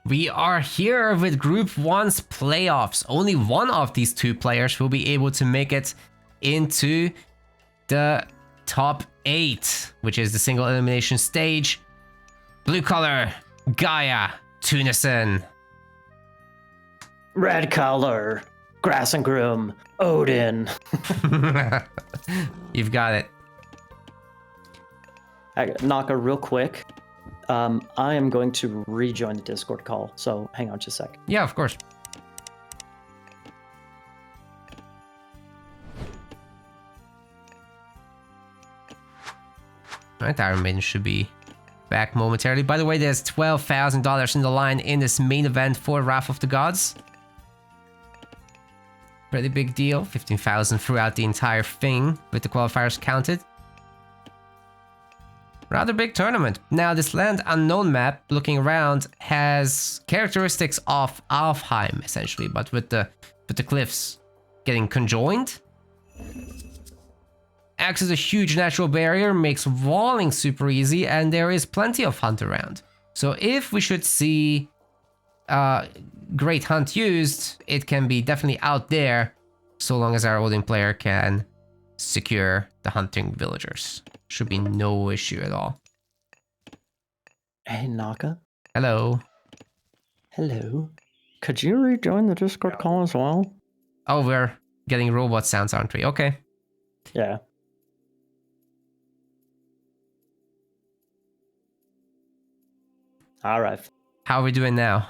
We are here with Group 1's playoffs. Only one of these two players will be able to make it into the top 8, which is the single elimination stage. Blue color, Gaia, Tunison. Red color, Grassengroom, Odin. You've got it. Naka, real quick. I am going to rejoin the Discord call, so hang on just a sec. Yeah, of course. Alright, Iron Maiden should be back momentarily. By the way, there's $12,000 in the line in this main event for Wrath of the Gods. Pretty big deal. 15,000 throughout the entire thing with the qualifiers counted. Rather big tournament. Now, this Land Unknown map, looking around, has characteristics of Alfheim, essentially, but with the cliffs getting conjoined. Acts as a huge natural barrier, makes walling super easy, and there is plenty of hunt around. So if we should see Great Hunt used, it can be definitely out there, so long as our Odin player can secure the hunting villagers. Should be no issue at all. Hey, Naka. Hello. Hello. Could you rejoin the Discord call as well? Oh, we're getting robot sounds, aren't we? Okay. Yeah. All right. How are we doing now?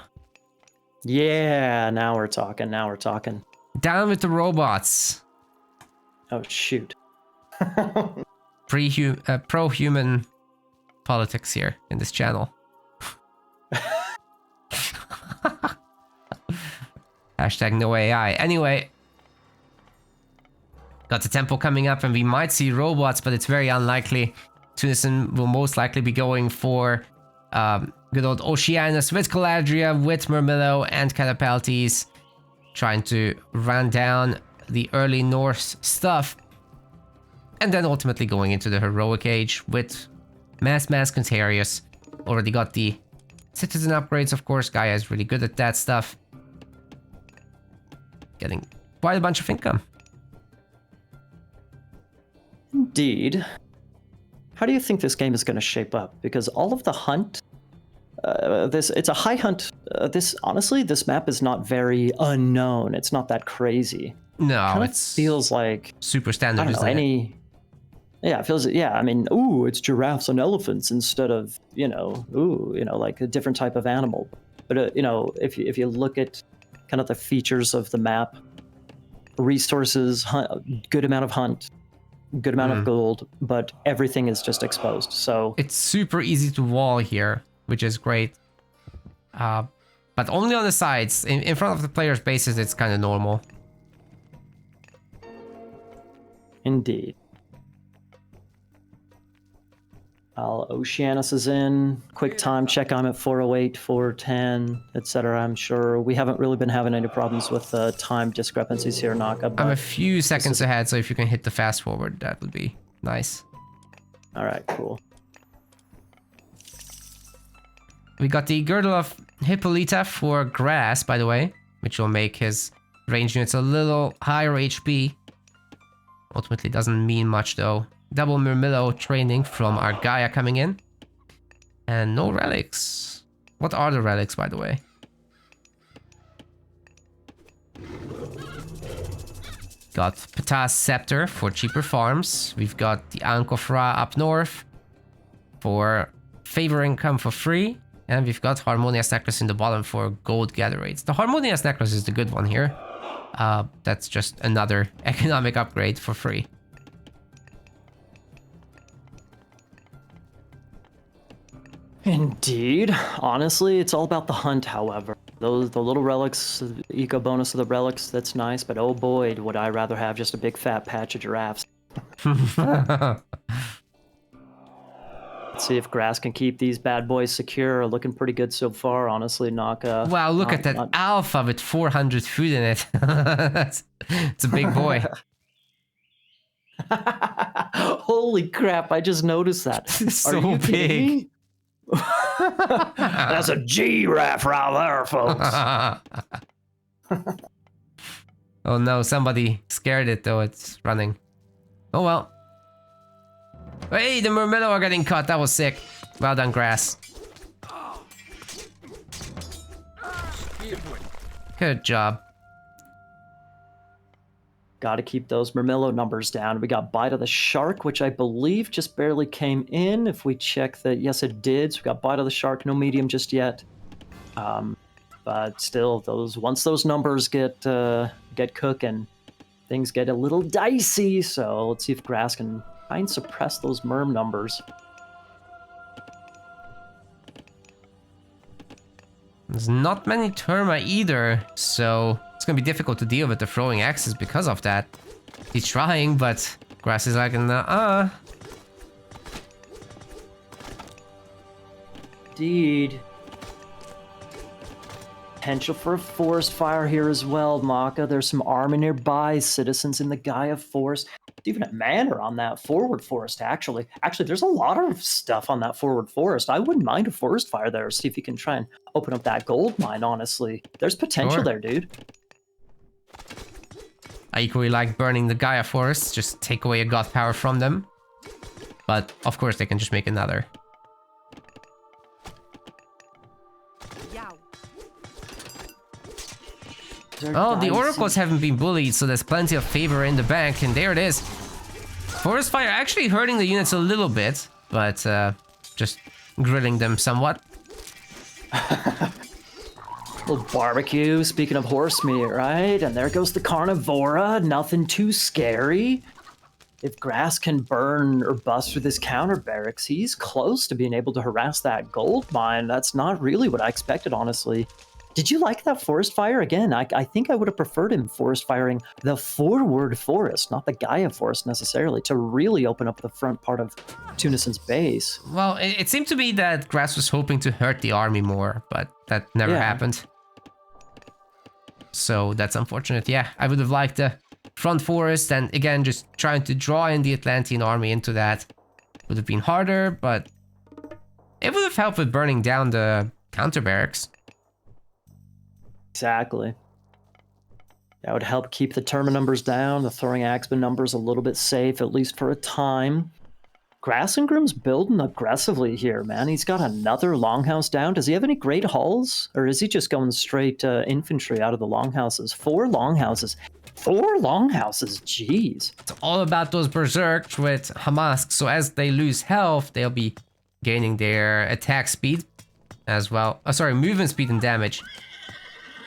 Yeah, now we're talking. Now we're talking. Down with the robots. Oh, shoot. Pro-human politics here in this channel. Hashtag no AI. Anyway, got the temple coming up and we might see robots, but it's very unlikely. Tunison will most likely be going for good old Oceanus with Caladria, with Murmillo and Catapultes, trying to run down the early Norse stuff. And then ultimately going into the heroic age with Mask Contarius. Already got the citizen upgrades, of course. Gaia is really good at that stuff. Getting quite a bunch of income. Indeed. How do you think this game is going to shape up? Because all of the hunt, it's a high hunt. Honestly, this map is not very unknown. It's not that crazy. No, it feels like super standard. I don't know, yeah, it feels, yeah, I mean, ooh, it's giraffes and elephants instead of, like a different type of animal. But, if you look at kind of the features of the map, resources, good amount of hunt, good amount of gold, but everything is just exposed. So it's super easy to wall here, which is great. But only on the sides. In front of the player's bases, it's kind of normal. Indeed. Oceanus is in. Quick time check. I'm at 408, 410, etc. I'm sure we haven't really been having any problems with time discrepancies here, Naka. I'm a few seconds ahead, so if you can hit the fast forward, that would be nice. All right, cool. We got the Girdle of Hippolyta for grass, by the way, which will make his range units a little higher HP. Ultimately doesn't mean much though. Double Murmillo training from our Gaia coming in. And no relics. What are the relics, by the way? Got Ptah's Scepter for cheaper farms. We've got the Ankh of Ra up north for favor income for free. And we've got Harmonious Necklace in the bottom for gold gather rates. The Harmonious Necklace is the good one here. That's just another economic upgrade for free. Indeed. Honestly, it's all about the hunt, however. The little relics, the eco bonus of the relics, that's nice, but oh boy, would I rather have just a big fat patch of giraffes. Let's see if grass can keep these bad boys secure. Looking pretty good so far, honestly, Naka. Wow, look at that alpha with 400 food in it. It's a big boy. Holy crap, I just noticed that. So Are you kidding big. me? That's a giraffe right there, folks. Oh no, somebody scared it though, it's running. Oh well. Hey, the Murmillo are getting caught, that was sick. Well done, Grass. Good job. Got to keep those Murmillo numbers down. We got Bite of the Shark, which I believe just barely came in. If we check that, yes, it did. So we got Bite of the Shark, no medium just yet. But still, once those numbers get cooking, things get a little dicey. So let's see if Grass can try and suppress those Murm numbers. There's not many Terma either, so it's gonna be difficult to deal with the throwing axes because of that. He's trying, but Grass is like, Indeed. Potential for a forest fire here as well, Maka. There's some army nearby, citizens in the Gaia Forest. Even a manor on that forward forest, actually. Actually, there's a lot of stuff on that forward forest. I wouldn't mind a forest fire there. See if you can try and open up that gold mine, honestly. There's potential there, dude. I equally like burning the Gaia forests, just take away a god power from them. But, of course, they can just make another. Oh, the oracles haven't been bullied, so there's plenty of favor in the bank, and there it is. Forest fire actually hurting the units a little bit, but just grilling them somewhat. Little barbecue, speaking of horse meat, right? And there goes the Carnivora, nothing too scary. If Grass can burn or bust through this counter barracks, he's close to being able to harass that gold mine. That's not really what I expected, honestly. Did you like that forest fire? Again, I think I would have preferred him forest firing the forward forest, not the Gaia forest necessarily, to really open up the front part of Tunison's base. Well, it seemed to me that Grass was hoping to hurt the army more, but that never happened. So that's unfortunate. Yeah, I would have liked the front forest, and again, just trying to draw in the Atlantean army into that would have been harder, but it would have helped with burning down the counter barracks. Exactly. That would help keep the Terma numbers down, the throwing axeman numbers a little bit safe, at least for a time. Grassengroom's building aggressively here, man. He's got another longhouse down. Does he have any great hulls? Or is he just going straight infantry out of the longhouses? 4 longhouses. 4 longhouses, jeez. It's all about those berserks with Hamask, so as they lose health, they'll be gaining their attack speed as well. Oh, sorry, movement speed and damage.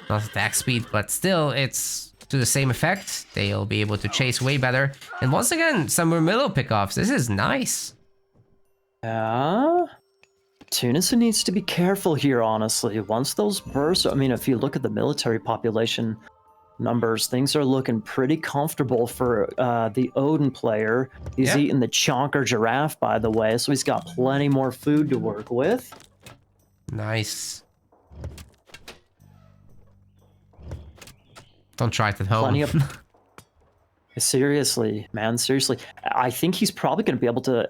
Not attack speed, but still, it's to the same effect. They'll be able to chase way better. And once again, some Murmillo pickoffs. This is nice. Yeah. Tunison needs to be careful here, honestly. Once those bursts, I mean, if you look at the military population numbers, things are looking pretty comfortable for the Odin player. He's eating the chonker giraffe, by the way, so he's got plenty more food to work with. Nice. Don't try it at home. Plenty of... Seriously, man, seriously. I think he's probably going to be able to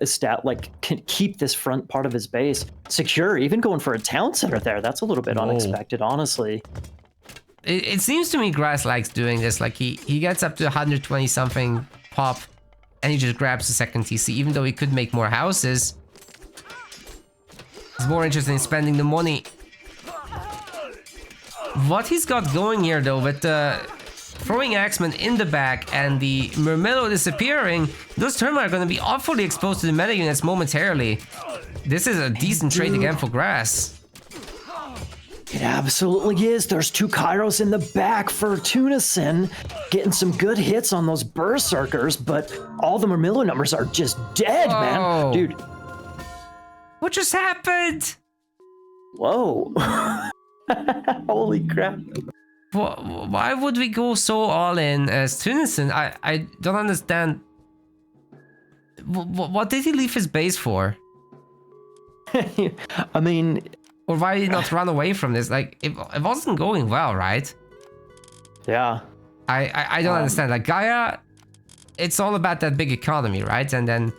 keep this front part of his base secure, even going for a town center there. That's a little bit unexpected, honestly. It seems to me Grass likes doing this. Like, he gets up to 120 something pop, and he just grabs the second TC, even though he could make more houses. He's more interested in spending the money. What he's got going here, though, with the throwing axemen in the back and the Murmillo disappearing, those Terma are going to be awfully exposed to the meta units momentarily. This is a decent trade again for Grass. It absolutely is. There's 2 Kairos in the back for Tunison, getting some good hits on those Berserkers, but all the Murmillo numbers are just dead, man. Dude. What just happened? Whoa. Holy crap. Why would we go so all in as Tunison? I don't understand. What did he leave his base for? I mean... Or why did he not run away from this? Like, it wasn't going well, right? Yeah. I don't understand. Like, Gaia, it's all about that big economy, right? And then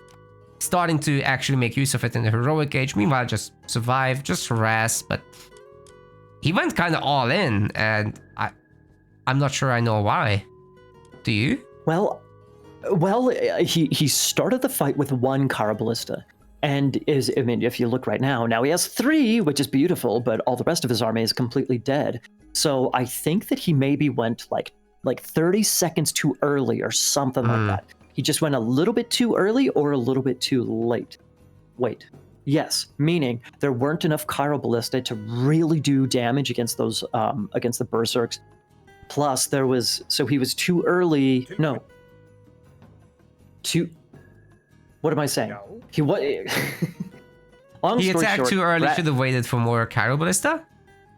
starting to actually make use of it in the heroic age. Meanwhile, just survive, just harass, but he went kind of all in, and I'm not sure I know why. Do you? Well, he started the fight with 1 Cara Ballista. And if you look right now he has 3, which is beautiful, but all the rest of his army is completely dead. So I think that he maybe went like 30 seconds too early or something like that. He just went a little bit too early or a little bit too late. Wait. Yes, meaning there weren't enough Cara Ballista to really do damage against those against the Berserks. Plus he was too early. No. What am I saying? No. He He attacked too early, should have waited for more Cara Ballista?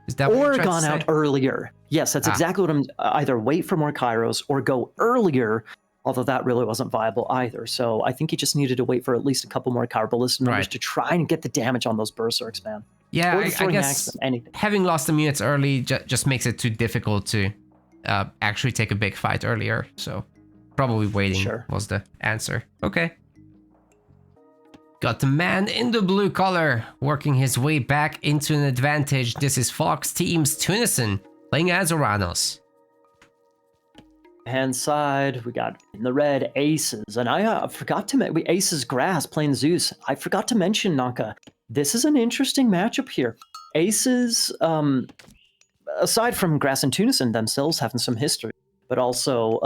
Is that what or you're trying gone to say? out earlier. Yes, that's exactly what I'm. Either wait for more Kairos or go earlier. Although that really wasn't viable either. So I think he just needed to wait for at least a couple more Cara Ballista numbers to try and get the damage on those Berserks, man. Yeah, Or the I throwing guess axes, anything. having lost some units early just makes it too difficult to actually take a big fight earlier. So probably waiting was the answer. Okay. Got the man in the blue color working his way back into an advantage. This is Fox Team's Tunison playing as Oranos. Hand side, we got in the red Aces, and I forgot to mention Aces Grass playing Zeus. I forgot to mention, Naka. This is an interesting matchup here. Aces, aside from Grass and Tunison themselves having some history, but also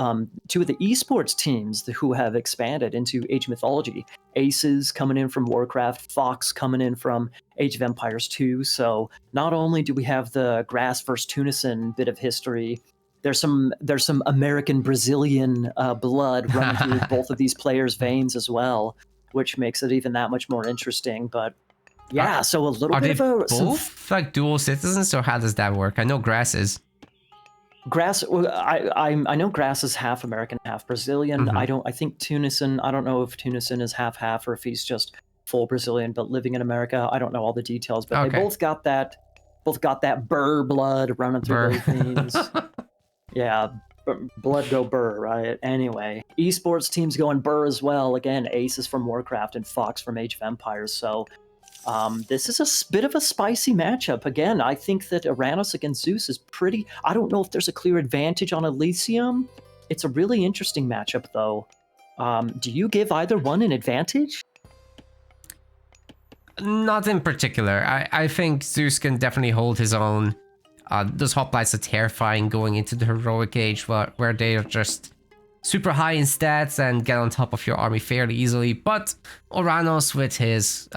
2 of the esports teams who have expanded into Age of Mythology. Aces coming in from Warcraft, Fox coming in from Age of Empires 2. So not only do we have the Grass versus Tunison bit of history, there's some American Brazilian blood running through both of these players' veins as well, which makes it even that much more interesting. But yeah, so a little bit of a both like dual citizens, or how does that work? I know Grass is. Grass, I know Grass is half American, half Brazilian. I think Tunison, I don't know if Tunison is half or if he's just full Brazilian but living in America. I don't know all the details, but they both got that Burr blood running through their veins. Yeah, blood go Burr, right? Anyway, esports teams going Burr as well. Again, Aces from Warcraft and Fox from Age of Empires. So this is a bit of a spicy matchup. Again, I think that Oranos against Zeus is pretty... I don't know if there's a clear advantage on Elysium. It's a really interesting matchup, though. Do you give either one an advantage? Not in particular. I think Zeus can definitely hold his own. Those hoplites are terrifying going into the heroic age where they are just super high in stats and get on top of your army fairly easily. But Oranos with his...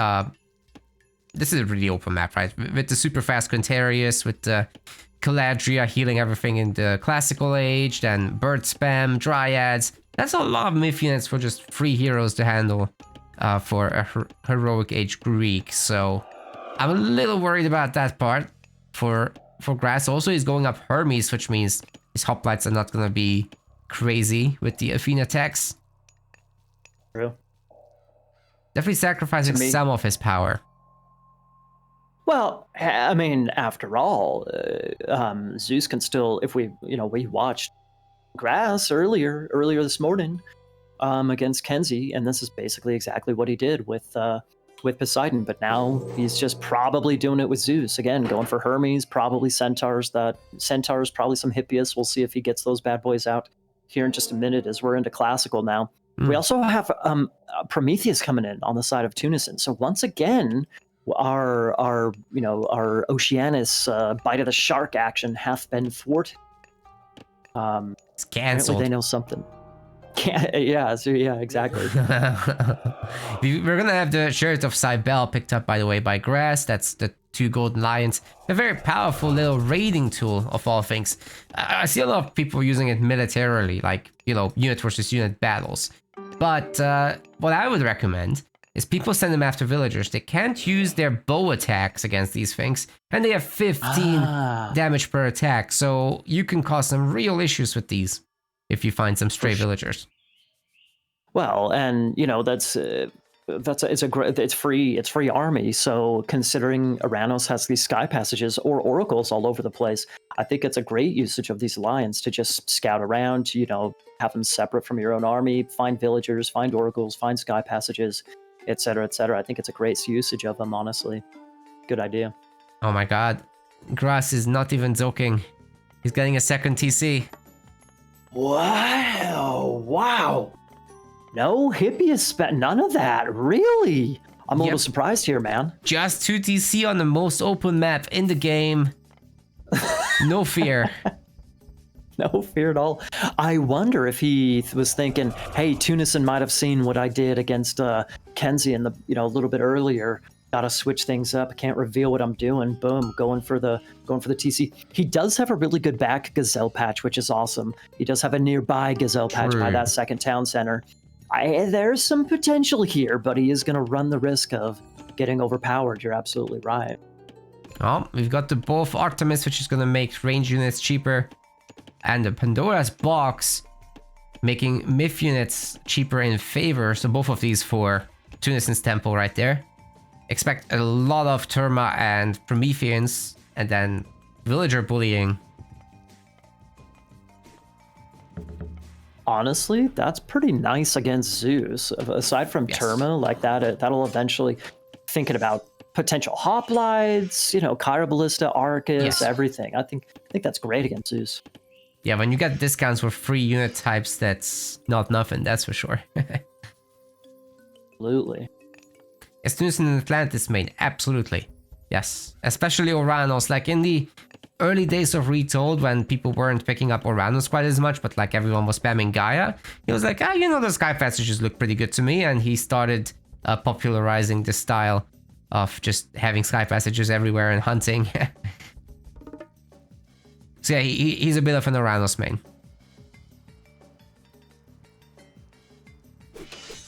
this is a really open map, right? With the super fast Quintarius, with the Caladria healing everything in the classical age, then bird spam, dryads. That's a lot of myth units for just 3 heroes to handle for a heroic age Greek. So I'm a little worried about that part for Grass. Also, he's going up Hermes, which means his hoplites are not going to be crazy with the Athena attacks. True. Definitely sacrificing some of his power. Well, I mean, after all, Zeus can still, if we watched Grass earlier this morning against Kenzie, and this is basically exactly what he did with Poseidon, but now he's just probably doing it with Zeus. Again, going for Hermes, probably Centaurs, probably some Hippias. We'll see if he gets those bad boys out here in just a minute as we're into classical now. We also have Prometheus coming in on the side of Tunison. So once again, our Oceanus bite of the shark action hath been thwarted. It's canceled. They know something. Yeah, exactly. We're gonna have the Shirt of Cybele picked up, by the way, by Grass. That's the 2 golden lions. A very powerful little raiding tool of all things. I see a lot of people using it militarily, like, unit versus unit battles. But what I would recommend is people send them after villagers. They can't use their bow attacks against these things, and they have 15 damage per attack. So you can cause some real issues with these if you find some stray villagers. Well, and it's free army. So considering Oranos has these sky passages or oracles all over the place, I think it's a great usage of these lions to just scout around, have them separate from your own army, find villagers, find oracles, find sky passages. etc., etc. I think it's a great usage of them, honestly. Good idea. Oh my god. Grass is not even joking. He's getting a second TC. Wow. No Hippias, none of that. Really? I'm a little surprised here, man. Just 2 TC on the most open map in the game. No fear. No fear at all. I wonder if he was thinking, hey, Tunison might have seen what I did against Kenzie in the, a little bit earlier. Gotta switch things up. Can't reveal what I'm doing. Boom, going for the TC. He does have a really good back gazelle patch, which is awesome. He does have a nearby gazelle patch by that second town center. There's some potential here, but he is gonna run the risk of getting overpowered. You're absolutely right. Oh, we've got the both Artemis, which is gonna make range units cheaper, and the Pandora's box making myth units cheaper in favor. So both of these for Tunison's temple right there. Expect a lot of Terma and Prometheans, and then villager bullying. Honestly, that's pretty nice against Zeus. Aside from Terma, like that'll eventually, thinking about potential hoplites, Kyra Ballista, Arcus, everything. I think that's great against Zeus. Yeah, when you get discounts for free unit types, that's not nothing, that's for sure. Absolutely. Is Tunison and Atlantis made? Absolutely. Yes. Especially Oranos. Like in the early days of Retold, when people weren't picking up Oranos quite as much, but like everyone was spamming Gaia, he was like, the Sky Passages look pretty good to me. And he started popularizing the style of just having Sky Passages everywhere and hunting. So yeah, he's a bit of an Oranos main.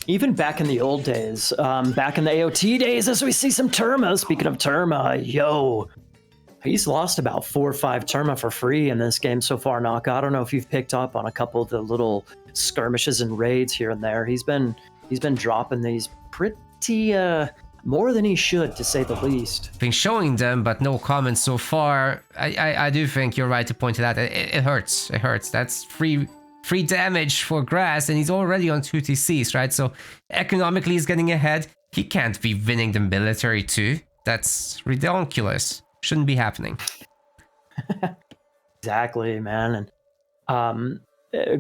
Even back in the old days, back in the AOT days, as we see some Terma. Speaking of Terma, he's lost about 4 or 5 Terma for free in this game so far, Naka. I don't know if you've picked up on a couple of the little skirmishes and raids here and there. He's been dropping these pretty more than he should, to say the least. Been showing them, but no comments so far. I do think you're right to point it out. It hurts. It hurts. That's free damage for Grass, and he's already on 2 TCs, right? So economically he's getting ahead. He can't be winning the military too. That's ridiculous. Shouldn't be happening. Exactly, man. And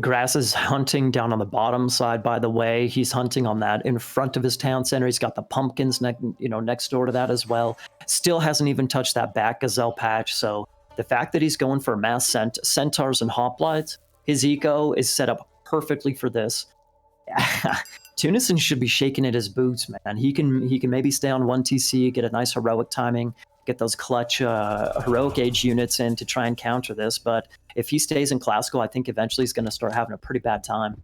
Grass is hunting down on the bottom side, by the way. He's hunting on that in front of his town center. He's got the pumpkins next door to that as well. Still hasn't even touched that back gazelle patch. So the fact that he's going for mass centaurs and hoplites, his eco is set up perfectly for this. Tunison should be shaking at his boots, man. He can maybe stay on 1 TC, get a nice heroic timing, get those clutch heroic age units in to try and counter this. But if he stays in classical, I think eventually he's going to start having a pretty bad time.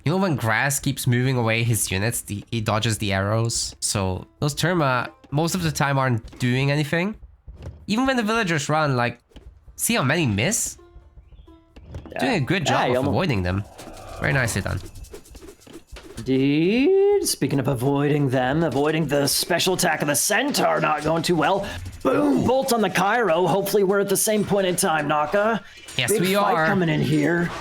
When Grass keeps moving away his units, he dodges the arrows. So those Terma, most of the time, aren't doing anything. Even when the villagers run, like, see how many miss? Yeah. Doing a good job of avoiding them. Very nicely done. Indeed. Speaking of avoiding them, avoiding the special attack of the Centaur not going too well. Boom! Bolt on the Cairo. Hopefully we're at the same point in time, Naka. Yes, Big we fight are. Coming in here.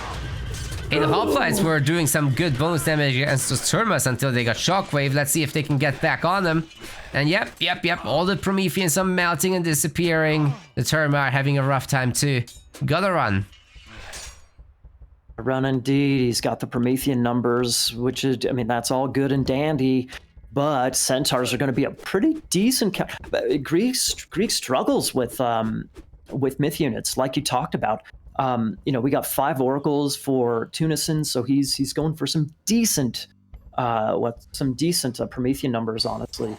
In the hoplites, we're doing some good bonus damage against those Termas until they got Shockwave. Let's see if they can get back on them. And yep. All the Prometheans are melting and disappearing. The Terma are having a rough time too. Gotta run. Run indeed. He's got the Promethean numbers, which is, that's all good and dandy. But Centaurs are going to be a pretty decent. Greek struggles with myth units, like you talked about. We got 5 oracles for Tunison, so he's going for some decent Promethean numbers, honestly.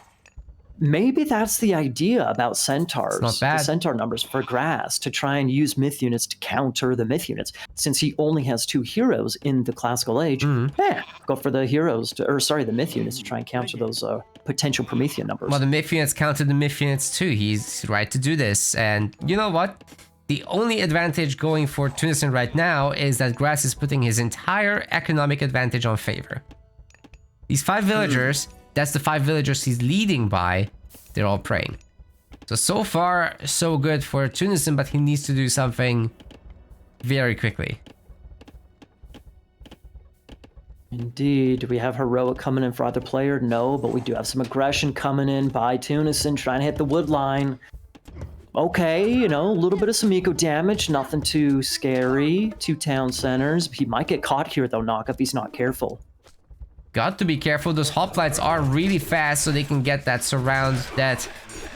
Maybe that's the idea about centaurs, not bad. The centaur numbers for Grass, to try and use myth units to counter the myth units. Since he only has 2 heroes in the classical age, go for the the myth units to try and counter those potential Promethean numbers. Well, the myth units counted the myth units too. He's right to do this. And you know what? The only advantage going for Tunison right now is that Grass is putting his entire economic advantage on favor. These 5 villagers, that's the 5 villagers he's leading by. they're all praying. So far, so good for Tunison, but he needs to do something very quickly. Indeed. Do we have heroic coming in for either player? No, but we do have some aggression coming in by Tunison, trying to hit the wood line. Okay, you know, a little bit of some eco damage, nothing too scary. 2 town centers. He might get caught here, though, Knock, if he's not careful. Got to be careful. Those hoplites are really fast, so they can get that surround that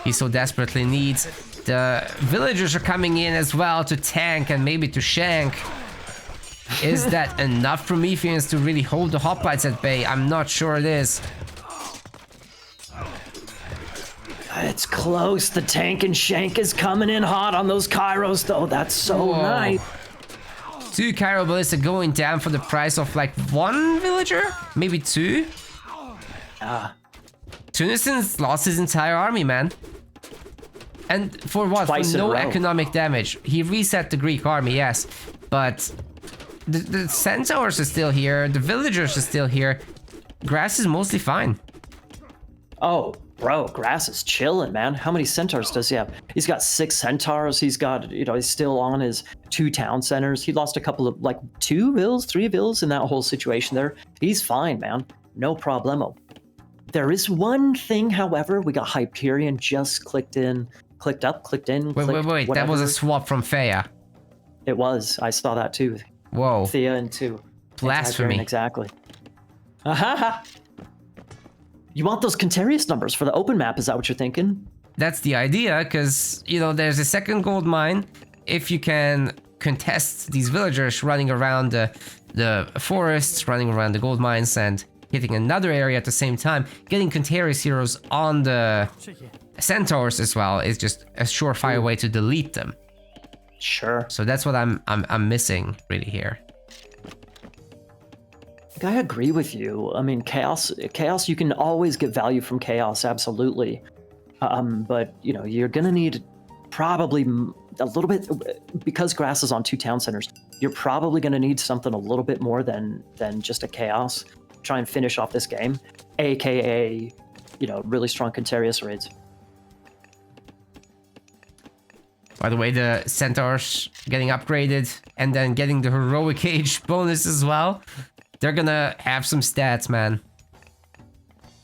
he so desperately needs. The villagers are coming in as well to tank and maybe to shank. Is that enough Prometheans to really hold the hoplites at bay? I'm not sure it is. It's close. The tank and shank is coming in hot on those Kairos, though. That's so nice. 2 Cairo Ballista going down for the price of like 1 villager? Maybe 2? Tunison's lost his entire army, man. And for what? Twice for in a no row. economic damage. He reset the Greek army, yes. But the centaurs are still here. The villagers are still here. Grass is mostly fine. Oh, bro, Grass is chilling, man. How many centaurs does he have? He's got 6 centaurs. He's got, you know, he's still on his 2 town centers. He lost a couple of, like, 2 vills, 3 vills in that whole situation there. He's fine, man. No problemo. There is one thing, however. We got Hyperion just clicked in. Clicked up, clicked in. Wait. Whatever. That was a swap from Thea. It was. I saw that too. Whoa. Thea into Blasphemy. Exactly. Ahaha. You want those Contarius numbers for the open map? Is that what you're thinking? That's the idea, because, you know, there's a second gold mine. If you can contest these villagers running around the forests, running around the gold mines, and hitting another area at the same time, getting Contarius heroes on the centaurs as well is just a surefire way to delete them. Sure. So that's what I'm missing really here. I agree with you. I mean, chaos, you can always get value from chaos, absolutely. But, you know, you're going to need probably a little bit, because Grass is on 2 town centers, you're probably going to need something a little bit more than just a chaos. Try and finish off this game, aka, you know, really strong Contarius raids. By the way, the centaurs getting upgraded and then getting the heroic age bonus as well. They're gonna have some stats, man.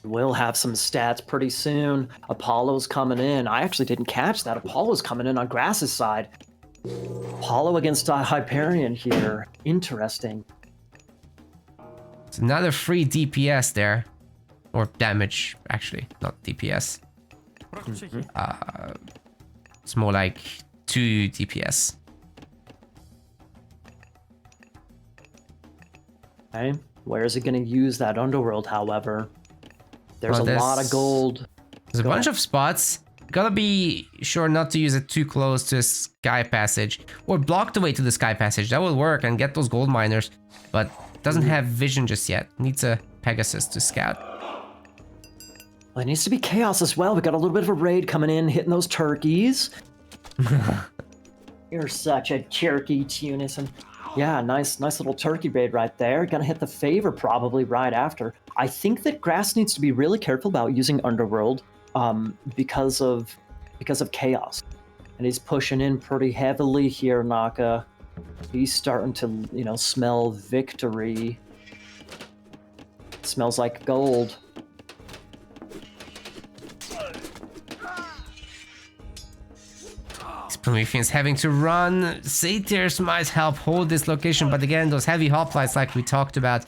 We'll have some stats pretty soon. Apollo's coming in. I actually didn't catch that. Apollo's coming in on Grass's side. Apollo against Hyperion here. Interesting. It's another free DPS there. Or damage, actually, not DPS. It's more like 2 DPS. Okay. Where is it going to use that underworld, however? There's a lot of gold. There's a bunch of spots. Gotta be sure not to use it too close to a sky passage. Or block the way to the sky passage. That will work and get those gold miners. But doesn't have vision just yet. Needs a Pegasus to scout. Well, it needs to be chaos as well. We got a little bit of a raid coming in, hitting those turkeys. You're such a turkey, Tunison. Yeah, nice little turkey raid right there. Gonna hit the favor probably right after. I think that Grass needs to be really careful about using Underworld because of chaos. And he's pushing in pretty heavily here, Naka. He's starting to, you know, smell victory. It smells like gold. Prometheans having to run. Satyrs might help hold this location, but again, those heavy hoplites like we talked about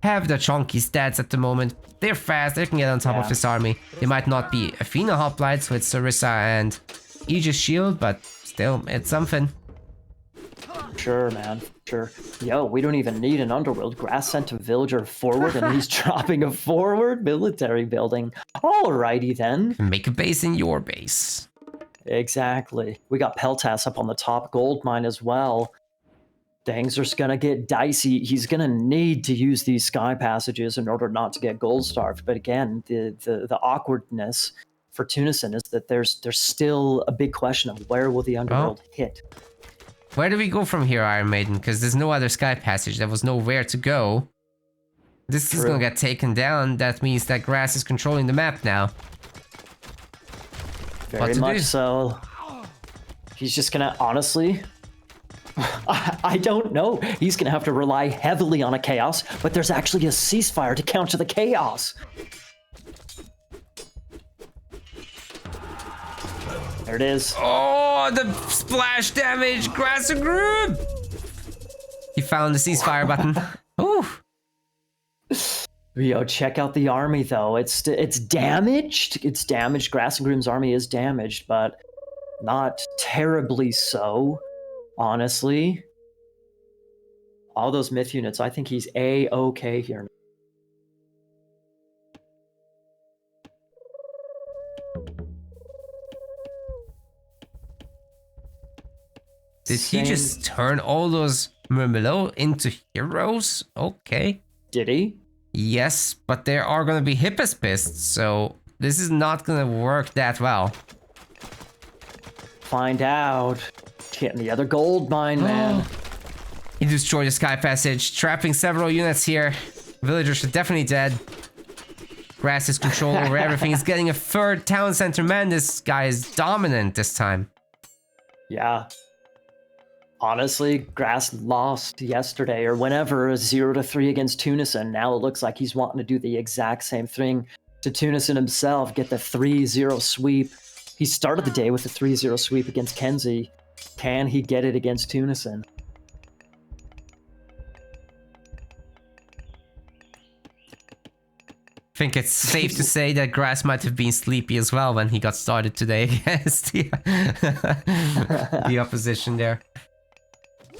have the chunky stats at the moment. They're fast, they can get on top of this army. They might not be Athena hoplites with Sarissa and Aegis Shield, but still, it's something. Sure, man, sure. Yo, we don't even need an underworld. Grass sent a villager forward and he's dropping a forward military building. Alrighty then. Make a base in your base. Exactly. We got Peltas up on the top gold mine as well. Things are just gonna get dicey. He's gonna need to use these sky passages in order not to get gold starved. But again, the awkwardness for Tunison is that there's still a big question of where will the underworld hit. Where do we go from here, Iron Maiden? Because there's no other sky passage. There was nowhere to go. This is gonna get taken down. That means that Grass is controlling the map now. Very much so. He's just gonna, honestly, I don't know. He's gonna have to rely heavily on a chaos, but there's actually a ceasefire to counter the chaos. There it is. Oh, the splash damage, Grassengroom! He found the ceasefire button. Ooh. Yo, check out the army though. It's damaged. It's damaged. Grassengroom's army is damaged, but not terribly so, honestly. All those myth units, I think he's A-okay here. Did he just turn all those Murmillo into heroes? Okay. Did he? Yes, but there are gonna be Hippospists, so this is not gonna work that well. Find out. Getting the other gold mine, man. He destroyed the Sky Passage, trapping several units here. Villagers are definitely dead. Grass has control over everything. He's getting a third town center. Man, this guy is dominant this time. Yeah. Honestly, Grass lost yesterday or whenever 0-3 against Tunison. Now it looks like he's wanting to do the exact same thing to Tunison himself, get the 3-0 sweep. He started the day with a 3-0 sweep against Kenzie. Can he get it against Tunison? I think it's safe to say that Grass might have been sleepy as well when he got started today against the opposition there.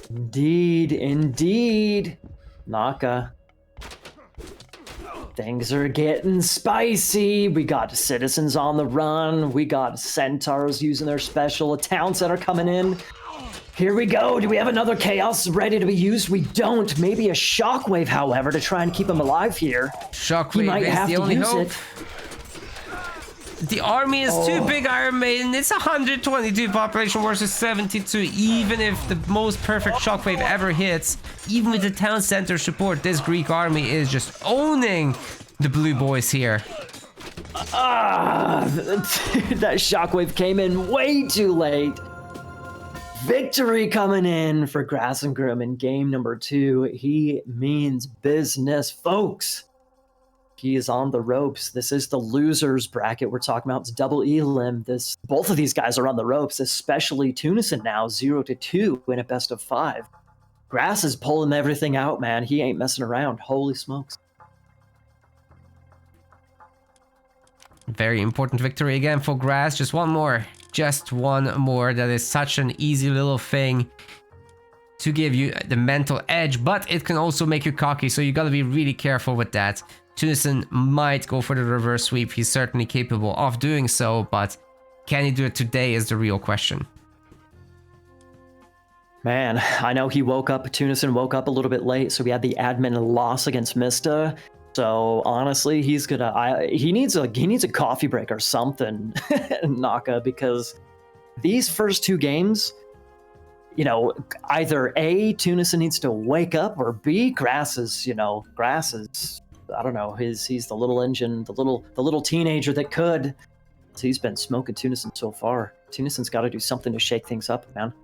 Indeed, indeed. Naka. Things are getting spicy. We got citizens on the run. We got centaurs using their special. Towns that are coming in. Here we go. Do we have another chaos ready to be used? We don't. Maybe a shockwave, however, to try and keep him alive here. Shockwave is the only hope. The army is too big, Iron Maiden. It's 122 population versus 72. Even if the most perfect shockwave ever hits, even with the town center support, this Greek army is just owning the blue boys here. That shockwave came in way too late. Victory coming in for Grassengroom in game number 2. He means business, folks. He is on the ropes. This is the losers bracket we're talking about. It's double elim. Both of these guys are on the ropes, especially Tunison now, 0-2 in a best of 5. Grass is pulling everything out, man. He ain't messing around. Holy smokes. Very important victory again for Grass. Just one more. Just one more. That is such an easy little thing to give you the mental edge, but it can also make you cocky, so you gotta be really careful with that. Tunison might go for the reverse sweep. He's certainly capable of doing so, but can he do it today is the real question. Man, I know Tunison woke up a little bit late, so we had the admin loss against Mista. So honestly, he needs a coffee break or something, Naka, because these first 2 games, you know, either A, Tunison needs to wake up, or B, Grass is, I don't know, he's the little engine, the little teenager that could. So he's been smoking Tunison so far. Tunison's got to do something to shake things up, man.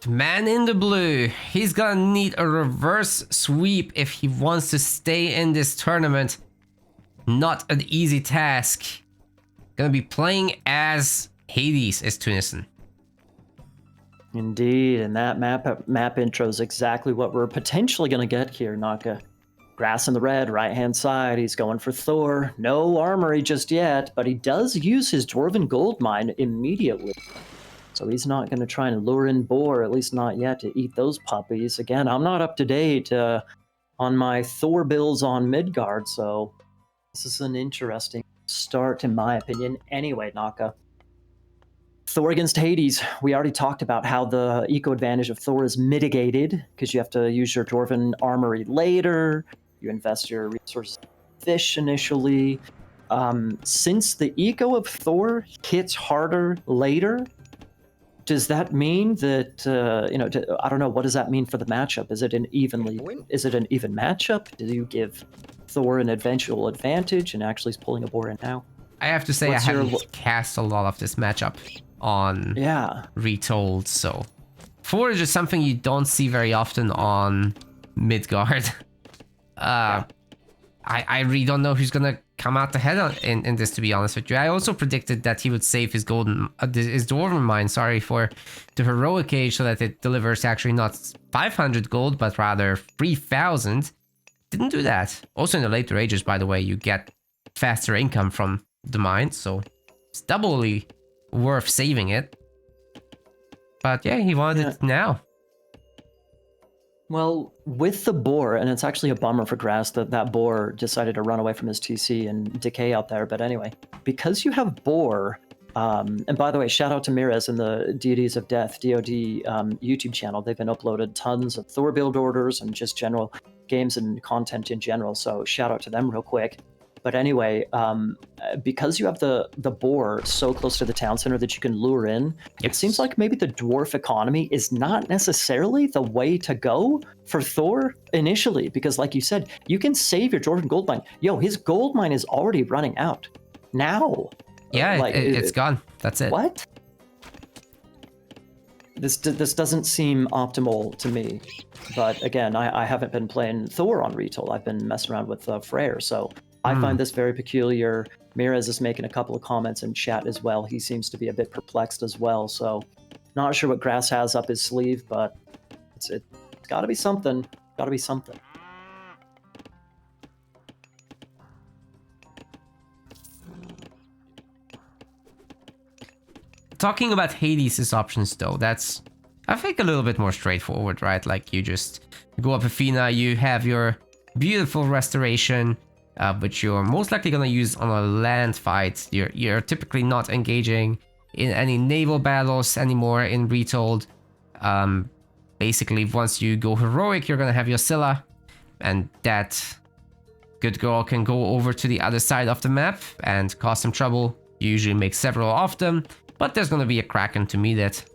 Man in the blue, he's gonna need a reverse sweep if he wants to stay in this tournament. Not an easy task. Gonna be playing as Hades is Tunison. Indeed, and that map intro is exactly what we're potentially gonna get here, Naka. Grass in the red, right-hand side. He's going for Thor. No armory just yet, but he does use his Dwarven Gold Mine immediately. So he's not going to try and lure in Boar, at least not yet, to eat those puppies. Again, I'm not up to date on my Thor builds on Midgard, so this is an interesting start, in my opinion. Anyway, Naka. Thor against Hades. We already talked about how the eco advantage of Thor is mitigated because you have to use your Dwarven armory later. You invest your resources in fish initially. Since the eco of Thor hits harder later, does that mean that I don't know, what does that mean for the matchup? Is it an even matchup? Do you give Thor an eventual advantage and actually is pulling a Boar in now? I have to say What's I your haven't cast a lot of this matchup on Retold, so Forge is something you don't see very often on Midgard. I really don't know who's gonna come out ahead in this, to be honest with you. I also predicted that he would save his his Dwarven Mine, for the Heroic Age, so that it delivers actually not 500 gold, but rather 3,000. Didn't do that. Also in the later ages, by the way, you get faster income from the mine, so it's doubly worth saving it. But yeah, he wanted it now. Well, with the boar, and it's actually a bummer for Grass that that boar decided to run away from his TC and decay out there. But anyway, because you have boar, and by the way, shout out to Mirez and the Deities of Death, DoD YouTube channel. They've been uploaded tons of Thor build orders and just general games and content in general. So shout out to them real quick. But anyway, because you have the boar so close to the town center that you can lure in, it seems like maybe the dwarf economy is not necessarily the way to go for Thor initially. Because like you said, you can save your dwarven gold mine. Yo, his gold mine is already running out now. Yeah, like, it's gone. That's it. What? This doesn't seem optimal to me. But again, I haven't been playing Thor on Retold. I've been messing around with Freyr, so I find this very peculiar. Mirez is making a couple of comments in chat as well. He seems to be a bit perplexed as well. So not sure what Grass has up his sleeve, but it's got to be something. Got to be something. Talking about Hades' options, though, that's, I think, a little bit more straightforward, right? Like, you just go up Athena, you have your beautiful restoration, which you're most likely going to use on a land fight. You're typically not engaging in any naval battles anymore in Retold. Basically, once you go heroic, you're going to have your Scylla, and that good girl can go over to the other side of the map and cause some trouble. You usually make several of them, but there's going to be a Kraken to meet it.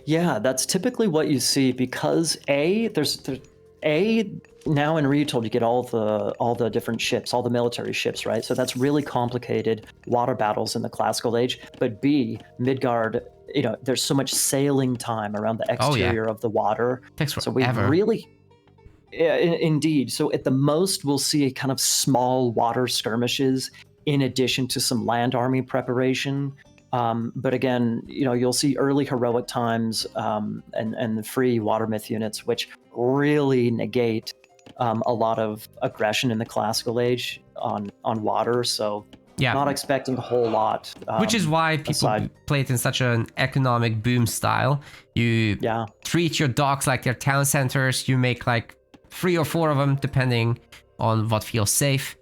Yeah, that's typically what you see because now in Retold you get all the different ships, all the military ships, right? So that's really complicated water battles in the classical age. But B, Midgard, there's so much sailing time around the exterior of the water. Takes forever. So we really, indeed. So at the most we'll see a kind of small water skirmishes in addition to some land army preparation. But again, you'll see early heroic times and the free water myth units, which really negate a lot of aggression in the classical age on water. So not expecting a whole lot. Which is why people play it in such an economic boom style. You treat your docks like they're town centers. You make like 3 or 4 of them, depending on what feels safe.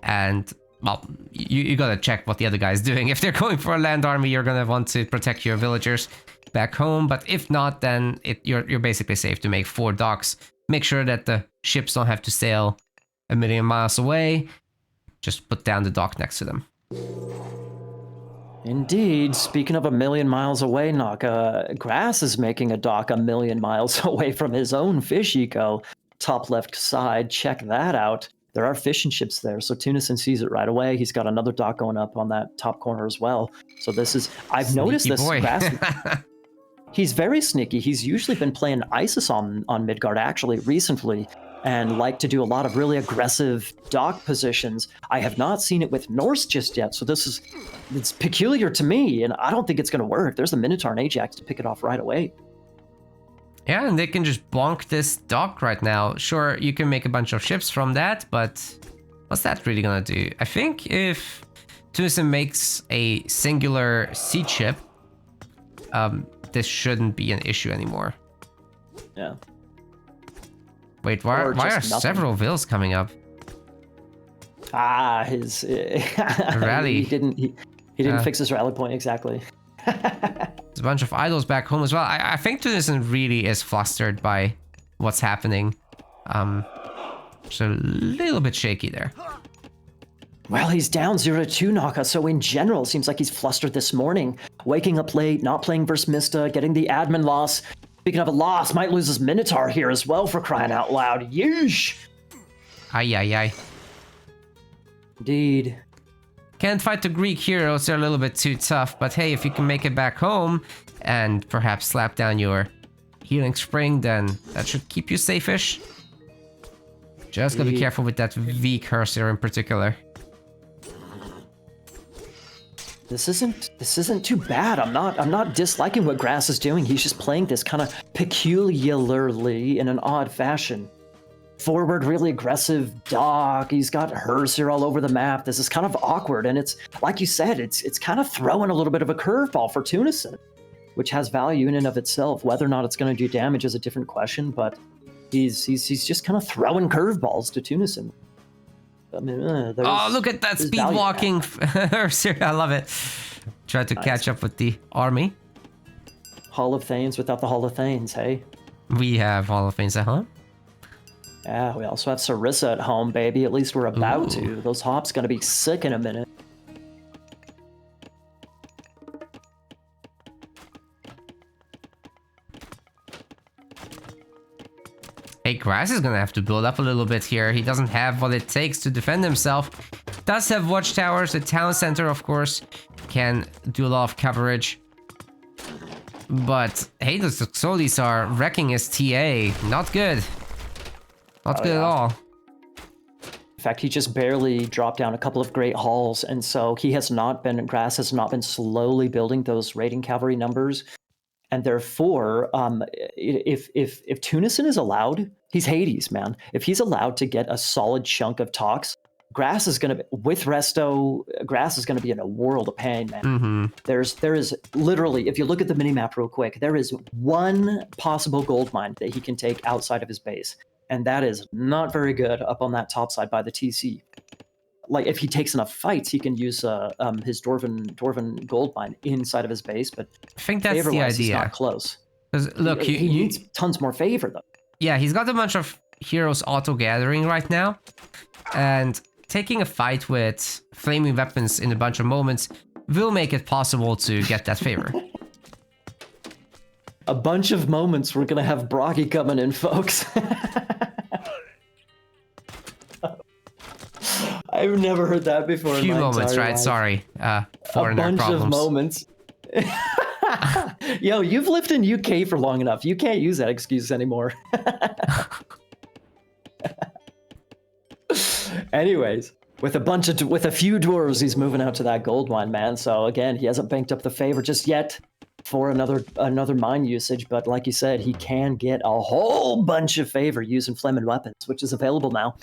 And well, you gotta check what the other guy's doing. If they're going for a land army, you're gonna want to protect your villagers back home. But if not, then you're basically safe to make 4 docks. Make sure that the ships don't have to sail a million miles away. Just put down the dock next to them. Indeed. Speaking of a million miles away, Naka, Grass is making a dock a million miles away from his own fish eco. Top left side, check that out. There are fishing ships there, so Tunison sees it right away. He's got another dock going up on that top corner as well. So this is, I've noticed this. Grass, he's very sneaky. He's usually been playing Isis on Midgard, actually, recently, and like to do a lot of really aggressive dock positions. I have not seen it with Norse just yet, so it's peculiar to me, and I don't think it's going to work. There's the Minotaur and Ajax to pick it off right away. Yeah, and they can just bonk this dock right now. Sure, you can make a bunch of ships from that, but what's that really gonna do? I think if Tunison makes a singular siege ship, this shouldn't be an issue anymore. Yeah. Wait, why are several vills coming up? His rally. He didn't fix his rally point exactly. There's a bunch of idols back home as well. I think Tunison really is flustered by what's happening. It's a little bit shaky there. Well, he's down 0-2, Naka, so in general, it seems like he's flustered this morning. Waking up late, not playing versus Mista, getting the admin loss. Speaking of a loss, might lose his Minotaur here as well, for crying out loud. Yeesh! Ay. Indeed. Can't fight the Greek heroes, they're a little bit too tough. But hey, if you can make it back home and perhaps slap down your healing spring, then that should keep you safe-ish. Just gotta be careful with that V cursor in particular. This isn't too bad. I'm not disliking what Grass is doing. He's just playing this kind of peculiarly in an odd fashion. Forward, really aggressive dock. He's got Herser all over the map. This is kind of awkward, and it's like you said, it's kind of throwing a little bit of a curveball for Tunison, which has value in and of itself. Whether or not it's going to do damage is a different question, but he's just kind of throwing curveballs to Tunison. I mean, oh, look at that speed walking Herser. I love it. Try to catch up with the army. Hall of Thanes without the Hall of Thanes, hey? We have Hall of Thanes at home. Yeah, we also have Sarissa at home, baby. At least we're about to. Those hops gonna be sick in a minute. Hey, Grass is gonna have to build up a little bit here. He doesn't have what it takes to defend himself. Does have watchtowers. The town center, of course, can do a lot of coverage. But hey, the Solis are wrecking his TA. Not good. Not good at all. In fact, he just barely dropped down a couple of great halls, and so Grass has not been slowly building those raiding cavalry numbers. And therefore, if Tunison is allowed, he's Hades, man. If he's allowed to get a solid chunk of talks, Grass is going to, with Resto, Grass is going to be in a world of pain, man. Mm-hmm. There is literally, if you look at the minimap real quick, there is one possible gold mine that he can take outside of his base. And that is not very good up on that top side by the TC. Like, if he takes enough fights, he can use his Dwarven gold mine inside of his base, but I think that's the idea. He's not close. Look, he needs tons more favor, though. Yeah, he's got a bunch of heroes auto-gathering right now, and taking a fight with flaming weapons in a bunch of moments will make it possible to get that favor. A bunch of moments, we're gonna have Brocky coming in, folks. I've never heard that before. Few moments, right? Life. Sorry. A bunch of moments. Yo, you've lived in UK for long enough. You can't use that excuse anymore. Anyways, with a few dwarves, he's moving out to that gold mine, man. So again, he hasn't banked up the favor just yet for another mine usage, but like you said, he can get a whole bunch of favor using flaming weapons, which is available now.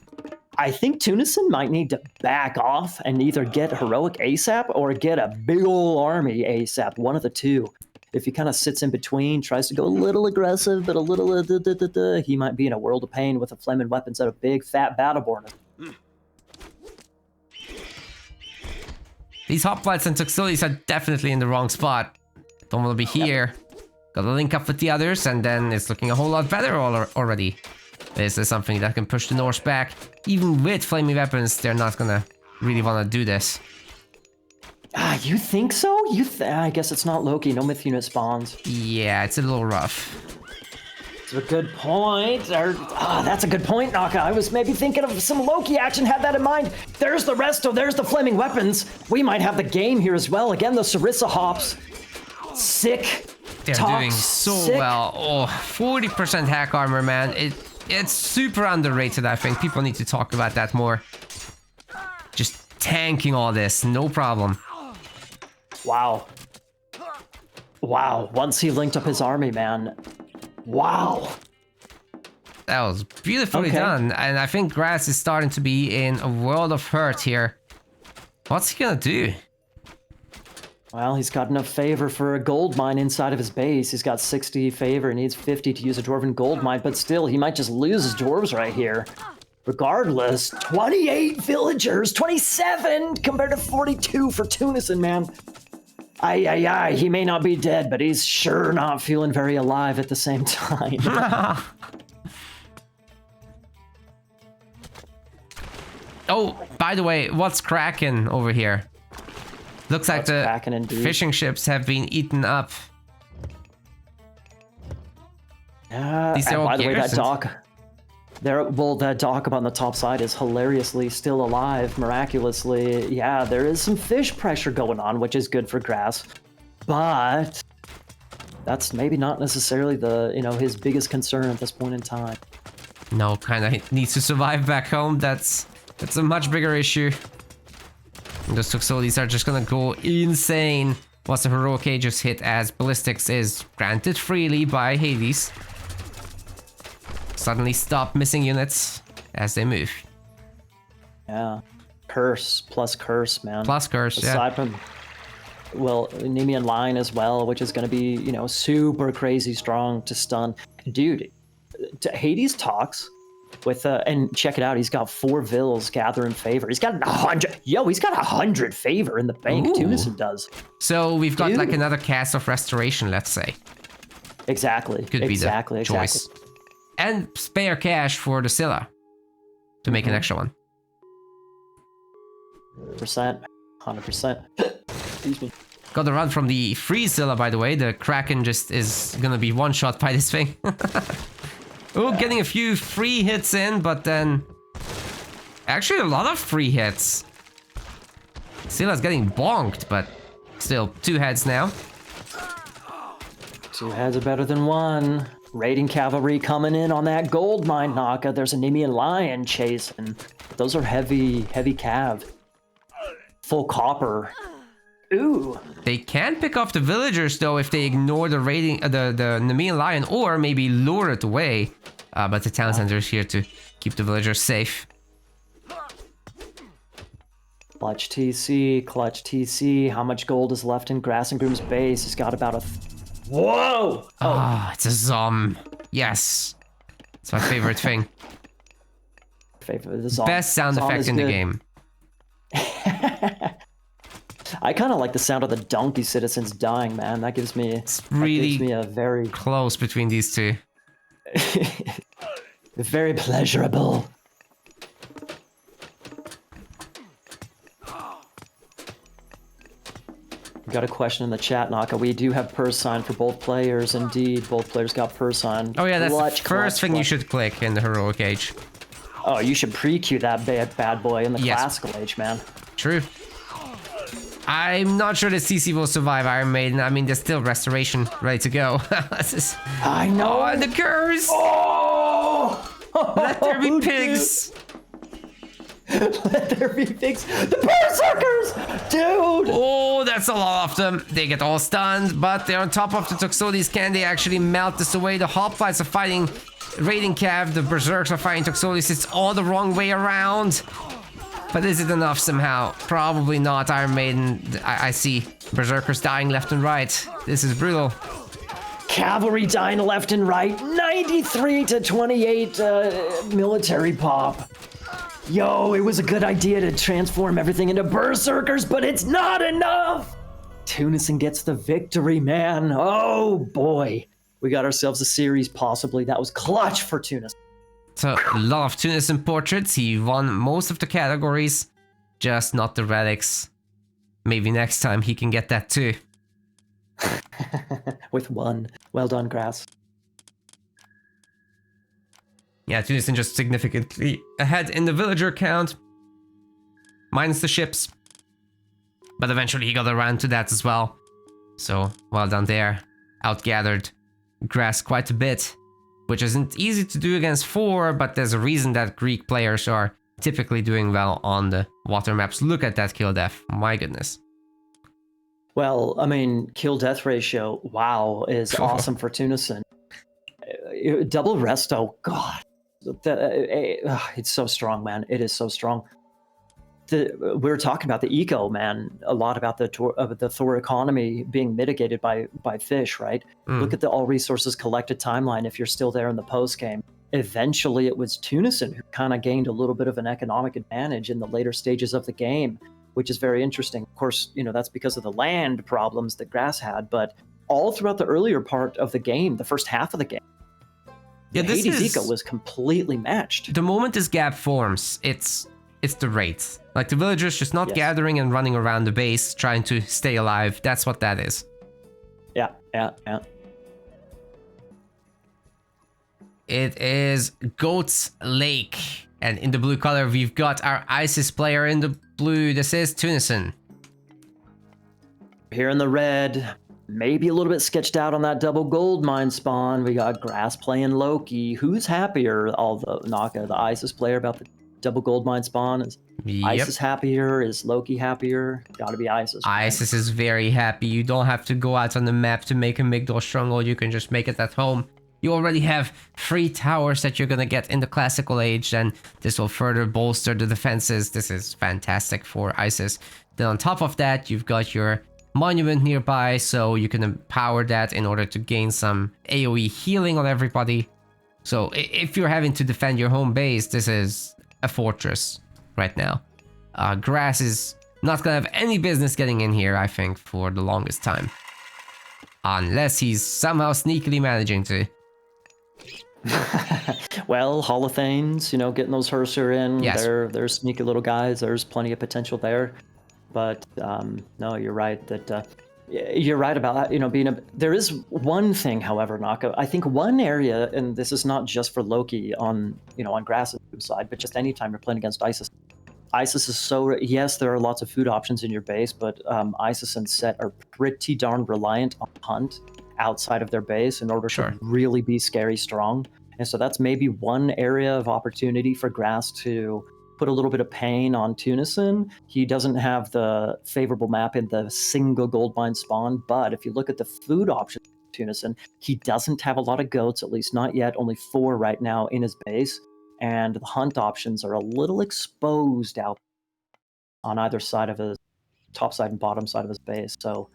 I think Tunison might need to back off and either get heroic ASAP or get a big ol' army ASAP, one of the two. If he kind of sits in between, tries to go a little aggressive, but a little he might be in a world of pain with a flaming weapons at a big fat battleborn. These hoplites and Tuxilies are definitely in the wrong spot. Don't want to be here. Gotta link up with the others, and then it's looking a whole lot better already. This is something that can push the Norse back. Even with flaming weapons, they're not gonna really want to do this. You think so? I guess it's not Loki. No myth unit spawns. Yeah, it's a little rough. It's a good point. That's a good point, Naka. I was maybe thinking of some Loki action, had that in mind. There's the resto, there's the flaming weapons. We might have the game here as well. Again, the Sarissa hops. Sick. They're doing so well. Oh, 40% hack armor, man. It's super underrated, I think. People need to talk about that more. Just tanking all this, no problem. Wow. Wow, once he linked up his army, man. Wow. That was beautifully done. And I think Grass is starting to be in a world of hurt here. What's he gonna do? Well, he's got enough favor for a gold mine inside of his base. He's got 60 favor, needs 50 to use a dwarven gold mine, but still, he might just lose his dwarves right here. Regardless, 28 villagers, 27 compared to 42 for Tunison, man. He may not be dead, but he's sure not feeling very alive at the same time. Oh, by the way, what's cracking over here? Looks like the fishing ships have been eaten up. And by the way, that dock... Well, that dock up on the top side is hilariously still alive, miraculously. Yeah, there is some fish pressure going on, which is good for Grass, but that's maybe not necessarily his biggest concern at this point in time. No, kind of needs to survive back home. That's a much bigger issue. And those Tuxodis are just gonna go insane once the Heroic Age is hit, as Ballistics is granted freely by Hades. Suddenly stop missing units as they move. Yeah. Curse, man. Plus curse, Aside from, well, Nemean Line as well, which is going to be, super crazy strong to stun. Dude, Hades talks with, and check it out, he's got 4 vills gathering favor. He's got 100, he's got 100 favor in the bank. Ooh. Tunison does. So we've got like another cast of restoration, let's say. Exactly. Could be the choice. And spare cash for the Scylla to make an extra one. 100%. Excuse me. Got a run from the free Scylla, by the way. The Kraken just is gonna be one-shot by this thing. Oh, getting a few free hits in, but then... Actually, a lot of free hits. Scylla's getting bonked, but still, 2 heads now. 2 heads are better than 1. Raiding cavalry coming in on that gold mine, Naka. There's a Nemean Lion chasing. Those are heavy cav. Full copper. Ooh. They can pick off the villagers though if they ignore the raiding, the Nemean Lion, or maybe lure it away. But the town center is here to keep the villagers safe. Clutch TC. How much gold is left in Grassengroom's base? He's got about a... Whoa! Ah, it's a Zom. Yes. It's my favorite thing. The Zom. Best sound effect in the game. I kind of like the sound of the donkey citizens dying, man. That gives me... It's really a very... close between these two. Very pleasurable. We got a question in the chat, Naka. We do have purse sign for both players. Indeed, both players got purse sign. Oh yeah, that's the first thing you should click in the Heroic Age. Oh, you should pre-queue that bad boy in the Classical Age, man. True. I'm not sure that CC will survive Iron Maiden. I mean, there's still restoration ready to go. I know. Oh, and the curse! Oh! Let there be pigs! Let there be pigs. The Berserkers! Dude! Oh, that's a lot of them. They get all stunned, but they're on top of the Tuxodis. Can they actually melt this away? The Hoplites are fighting Raiding Cav. The Berserks are fighting Tuxodis. It's all the wrong way around. But is it enough somehow? Probably not, Iron Maiden. I see Berserkers dying left and right. This is brutal. Cavalry dying left and right. 93 to 28 military pop. Yo, it was a good idea to transform everything into Berserkers, but it's not enough! Tunison gets the victory, man. Oh, boy. We got ourselves a series, possibly. That was clutch for Tunison. So, a lot of Tunison portraits. He won most of the categories, just not the relics. Maybe next time he can get that too. With 1. Well done, Grass. Yeah, Tunison just significantly ahead in the villager count. Minus the ships. But eventually he got around to that as well. So, well done there. Outgathered Grass quite a bit. Which isn't easy to do against 4, but there's a reason that Greek players are typically doing well on the water maps. Look at that kill death. My goodness. Well, I mean, kill-death ratio, wow, is awesome for Tunison. Double resto, God. It's so strong, man. It is so strong. We were talking about the eco, man, a lot about the Thor economy being mitigated by fish, right? Look at the all resources collected timeline if you're still there in the post game. Eventually, it was Tunison who kind of gained a little bit of an economic advantage in the later stages of the game, which is very interesting. Of course, that's because of the land problems that Grass had, but all throughout the earlier part of the game, the first half of the game, Hades' eco was completely matched. The moment this gap forms, it's the raids. Like the villagers just not gathering and running around the base trying to stay alive. That's what that is. Yeah. it is Goat's Lake. And in the blue color, we've got our ISIS player in the blue. This is Tunison. Here in the red, maybe a little bit sketched out on that double gold mine spawn. We got Grass playing Loki. Who's happier? Although Naka, the ISIS player, about the double gold mine spawn? Is ISIS happier? Is Loki happier? Gotta be ISIS. Right? ISIS is very happy. You don't have to go out on the map to make a Migdol stronghold. You can just make it at home. You already have 3 towers that you're gonna get in the classical age, and this will further bolster the defenses. This is fantastic for ISIS. Then on top of that, you've got your monument nearby, so you can empower that in order to gain some AoE healing on everybody. So if you're having to defend your home base, this is a fortress right now. Grass is not gonna have any business getting in here, I think, for the longest time. Unless he's somehow sneakily managing to. Well, Holothanes, getting those Herser in, yes. they're sneaky little guys. There's plenty of potential there. But no, you're right that you're right about that. There is one thing, however, Naka. I think one area, and this is not just for Loki on Grass's side, but just anytime you're playing against ISIS. ISIS is yes, there are lots of food options in your base, but ISIS and Set are pretty darn reliant on hunt outside of their base in order to really be scary strong. And so that's maybe one area of opportunity for Grass to put a little bit of pain on Tunison. He doesn't have the favorable map in the single gold mine spawn, but if you look at the food options for Tunison, he doesn't have a lot of goats, at least not yet, only 4 right now in his base. And the hunt options are a little exposed out on either side of his top side and bottom side of his base. So,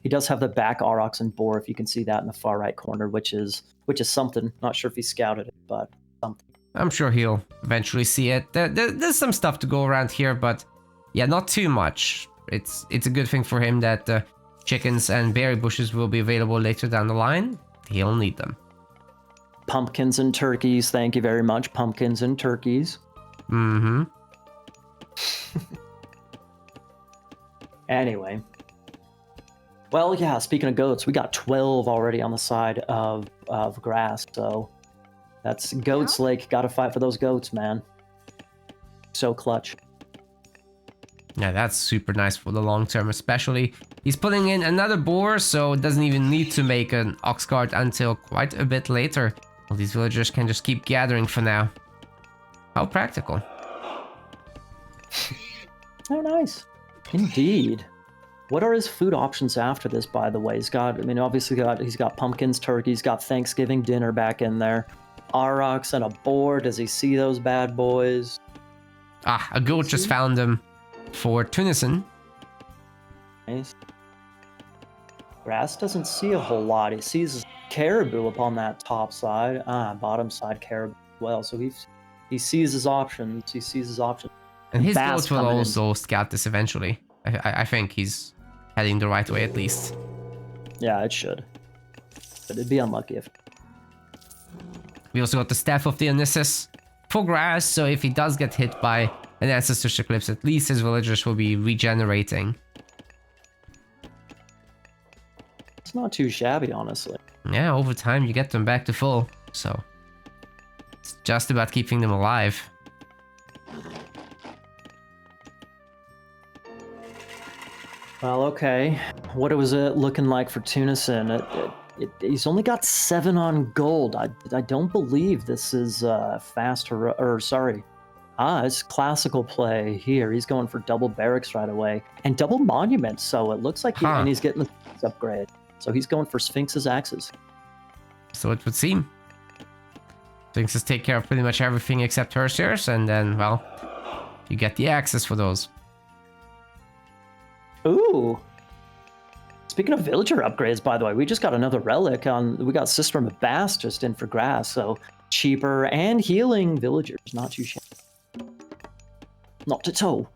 he does have the back Aurochs and Boar, if you can see that in the far right corner, which is something. Not sure if he scouted it, but something. I'm sure he'll eventually see it. There's some stuff to go around here, but yeah, not too much. It's a good thing for him that chickens and berry bushes will be available later down the line. He'll need them. Pumpkins and turkeys, thank you very much. Pumpkins and turkeys. Mm-hmm. Anyway. Well, yeah, speaking of goats, we got 12 already on the side of Grass, so that's Goat's Lake. Gotta fight for those goats, man. So clutch. Yeah, that's super nice for the long term, especially. He's putting in another boar, so it doesn't even need to make an ox cart until quite a bit later. Well, these villagers can just keep gathering for now. How practical. Oh, nice. Indeed. What are his food options after this, by the way? He's got pumpkins, turkeys, got Thanksgiving dinner back in there. Aurochs and a boar. Does he see those bad boys? A goat just found them for Tunison. Nice. Grass doesn't see a whole lot. He sees caribou up on that top side. Bottom side caribou as well. So he sees his options. And his goats will also scout this eventually. I think he's heading the right way at least. Yeah, it should. But it'd be unlucky if... We also got the Staff of Dionysus for Grass, so if he does get hit by an Ancestor's Eclipse, at least his villagers will be regenerating. It's not too shabby, honestly. Yeah, over time you get them back to full, so it's just about keeping them alive. Well, okay. What was it looking like for Tunison? He's only got 7 on gold. I don't believe this is it's classical play here. He's going for double barracks right away and double monument. So it looks like and he's getting the upgrade. So he's going for Sphinx's axes. So it would seem. Sphinxes take care of pretty much everything except Hersiers, and then, well, you get the axes for those. Ooh. Speaking of villager upgrades, by the way, we just got another relic we got Sistrum of Bass just in for Grass, so cheaper and healing villagers, not too shabby. Not at all.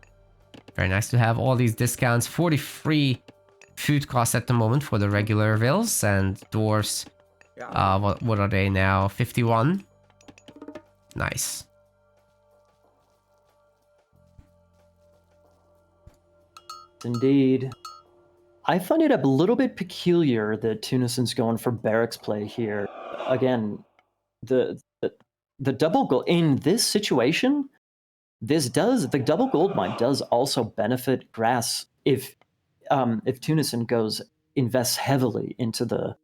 Very nice to have all these discounts. 43 food costs at the moment for the regular vills, and dwarves, what are they now? 51. Nice. Indeed. I find it a little bit peculiar that Tunison's going for barracks play here. Again, the double gold in this situation. The double gold mine does also benefit Grass if Tunison invests heavily into the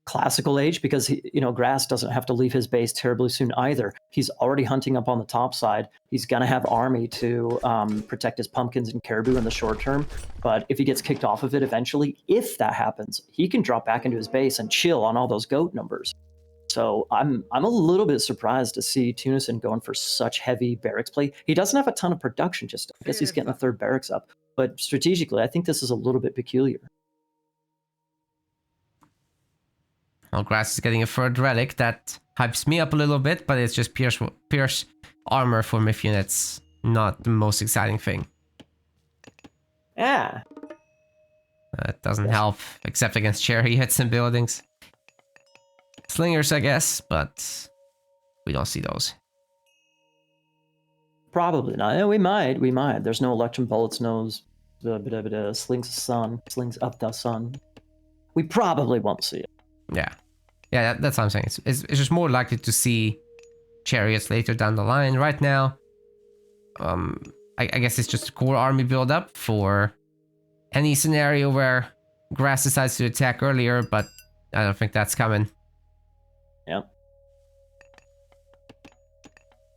classical age, because Grass doesn't have to leave his base terribly soon either. He's already hunting up on the top side. He's gonna have army to protect his pumpkins and caribou in the short term. But if he gets kicked off of it eventually, if that happens, he can drop back into his base and chill on all those goat numbers. So I'm a little bit surprised to see Tunison going for such heavy barracks play. He doesn't have a ton of production, just I guess he's getting a third barracks up. But strategically, I think this is a little bit peculiar. Well, Grass is getting a third relic. That hypes me up a little bit, but it's just Pierce armor for Myth units. Not the most exciting thing. Yeah. It doesn't help, except against chariots and buildings. Slingers, I guess, but we don't see those. Probably not. Yeah, we might. There's no electrum bullets, no slings of the sun. We probably won't see it. Yeah, that's what I'm saying. It's just more likely to see chariots later down the line. Right now, I guess it's just a core army build up for any scenario where Grass decides to attack earlier, but I don't think that's coming. Yeah.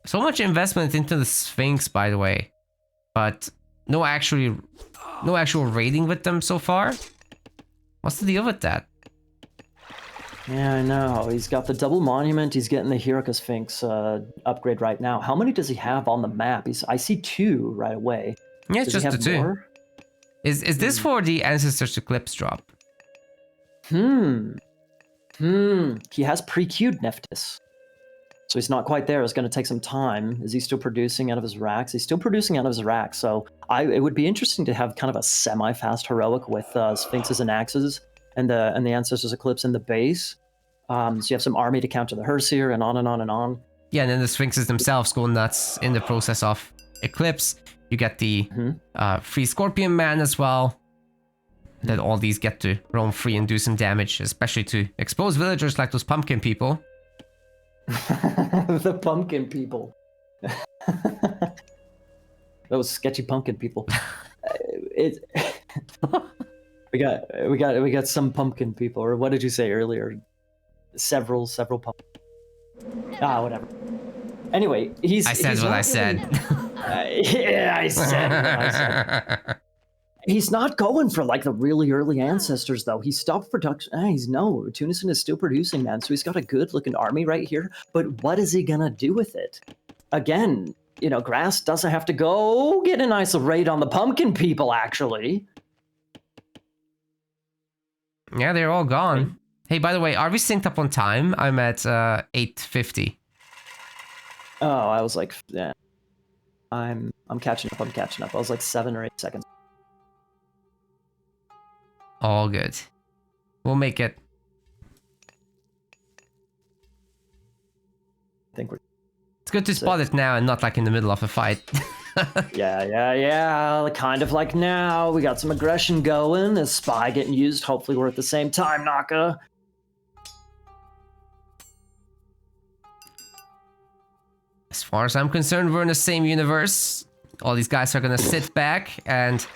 So much investment into the Sphinx, by the way, but no actual raiding with them so far. What's the deal with that? Yeah, I know. He's got the double monument. He's getting the Hierarcha Sphinx upgrade right now. How many does he have on the map? I see 2 right away. Yeah, it's just the 2. More? Is this for the Ancestors Eclipse drop? He has pre-queued Nephthys. So he's not quite there. It's going to take some time. Is he still producing out of his racks? He's still producing out of his racks. So it would be interesting to have kind of a semi-fast heroic with Sphinxes and Axes and the Ancestors Eclipse in the base. So you have some army to counter the Herseer and on and on and on. Yeah, and then the Sphinxes themselves go nuts in the process of Eclipse. You get the free Scorpion Man as well. That all these get to roam free and do some damage, especially to expose villagers like those pumpkin people. The pumpkin people. Those sketchy pumpkin people. We got some pumpkin people, or what did you say earlier? Several pumpkin. Whatever. Anyway, I said what I said. Yeah, I said what I said. He's not going for like the really early ancestors though. He stopped production. Tunison is still producing, man. So he's got a good looking army right here. But what is he gonna do with it? Again, Grass doesn't have to go get a nice raid on the pumpkin people, actually. Yeah, they're all gone. Hey, by the way, are we synced up on time? I'm at 8:50. Oh, I was like, yeah. I'm catching up. I was like 7 or 8 seconds. All good. We'll make it. I think we're... It's good to spot it now and not like in the middle of a fight. Yeah. Kind of like now. We got some aggression going. This spy getting used. Hopefully we're at the same time, Naka. As far as I'm concerned, we're in the same universe. All these guys are gonna sit back and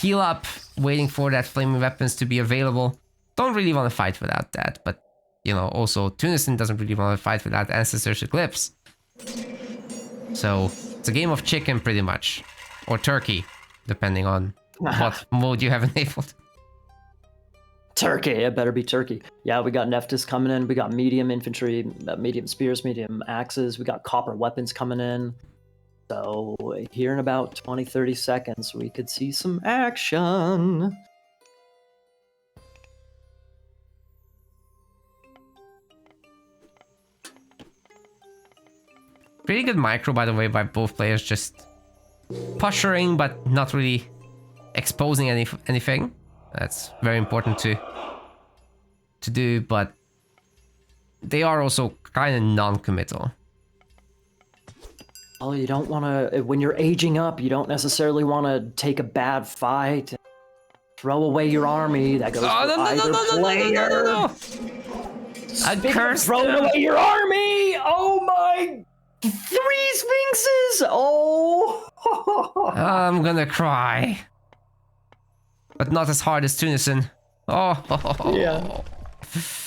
heal up, waiting for that flaming weapons to be available. Don't really want to fight without that, but also Tunison doesn't really want to fight without Ancestors Eclipse. So it's a game of chicken pretty much, or turkey, depending on what mode you have enabled. Turkey, it better be turkey. Yeah, we got Nephthys coming in. We got medium infantry, medium spears, medium axes. We got copper weapons coming in. So here in about 20-30 seconds, we could see some action. Pretty good micro, by the way, by both players, just posturing, but not really exposing anything. That's very important to do, but they are also kind of non-committal. Oh, you don't want to, when you're aging up, you don't necessarily want to take a bad fight, throw away your army. That goes for either player. A curse! Throwing away your army! my! 3 sphinxes! Oh! I'm gonna cry. But not as hard as Tunison. Oh. Yeah.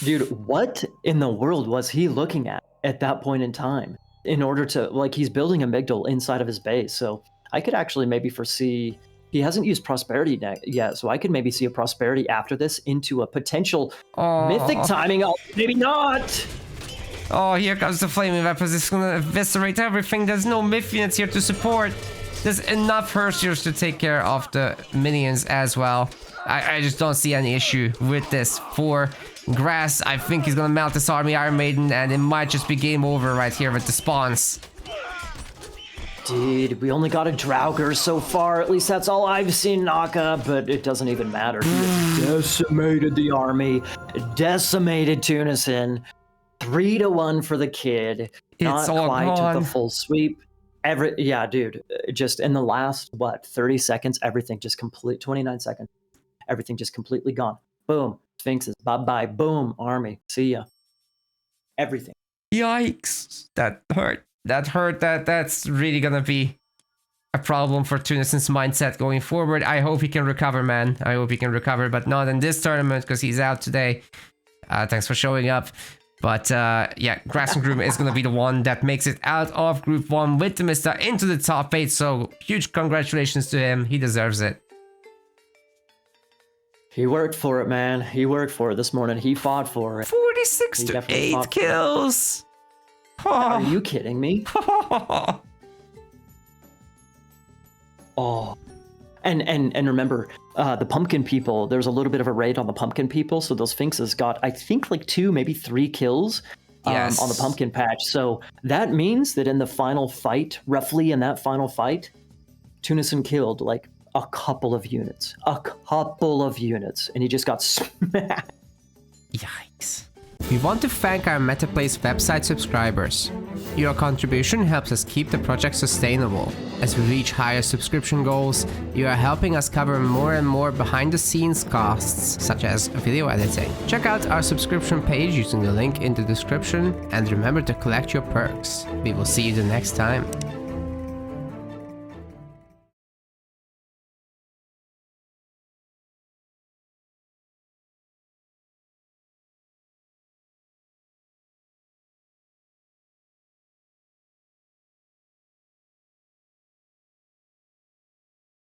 Dude, what in the world was he looking at that point in time? In order to, like, he's building a Migdal inside of his base, so I could actually maybe foresee, he hasn't used Prosperity yet, so I could maybe see a Prosperity after this into a potential Mythic timing. Oh, maybe not! Oh, here comes the Flaming Weapons. It's gonna eviscerate everything. There's no Myth units here to support. There's enough Hersiers to take care of the minions as well. I just don't see any issue with this. For Grass, I think he's gonna mount this army Iron Maiden, and it might just be game over right here with the spawns. Dude, we only got a Draugr so far. At least that's all I've seen, Naka, but it doesn't even matter. He decimated the army, decimated Tunison. 3-1 for the kid. It's not all quite gone. the full sweep. Yeah, dude. Just in the last 30 seconds, everything just 29 seconds. Everything just completely gone. Boom. Sphinxes. Bye-bye. Boom. Army. See ya. Everything. Yikes. That hurt. That's really gonna be a problem for Tunison's mindset going forward. I hope he can recover, man. I hope he can recover, but not in this tournament because he's out today. Thanks for showing up. But yeah, Grassengroom is going to be the one that makes it out of Group 1 with the Mista into the top 8. So huge congratulations to him. He deserves it. He worked for it, man. He worked for it this morning. He fought for it. 46 to 8 kills. Are you kidding me? Oh. And remember, the pumpkin people, there's a little bit of a raid on the pumpkin people, so those sphinxes got, I think, like 2, maybe 3 kills on the pumpkin patch. So that means that in the final fight, roughly in that final fight, Tunison killed like a couple of units. And he just got smashed. Yikes. We want to thank our MetaPlace website subscribers. Your contribution helps us keep the project sustainable. As we reach higher subscription goals, you are helping us cover more and more behind-the-scenes costs, such as video editing. Check out our subscription page using the link in the description, and remember to collect your perks. We will see you the next time.